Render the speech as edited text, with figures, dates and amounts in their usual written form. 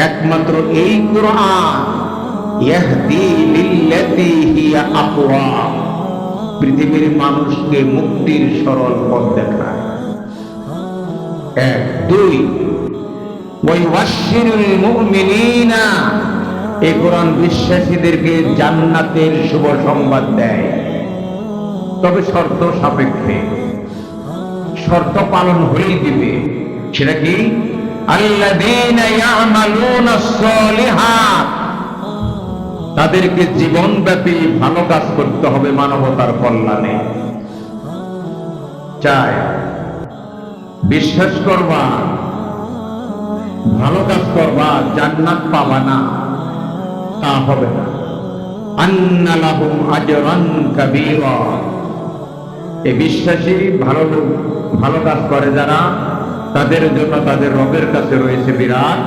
একমাত্র এই কুরআন ইয়াহদি লিল্লাতী হিয়া আকওয়াম, পৃথিবীর মানুষকে মুক্তির সরল পথ দেখায়। এক। দুই, ওয়াইবাশশিরুল মুমিনিনা, এই কোরআন বিশ্বাসীদেরকে জান্নাতের শুভ সংবাদ দেয়, তবে শর্ত সাপেক্ষে। শর্ত পালন হলেই দিবে। সেটা কি? আল্লাযীনা ইয়ামালুনাস সালিহাত, তাদেরকে জীবনব্যাপী ভালো কাজ করতে হবে মানবতার কল্যাণে। চাই বিশ্বাস করবা, ভালো কাজ করবা, জান্নাত পাবা না, তা হবে না। আন্না লাহুম আজরান কাবীরা, এই বিশ্বাসী ভালো কাজ করে যারা, তাদের জন্য তাদের রবের কাছে রয়েছে বিরাট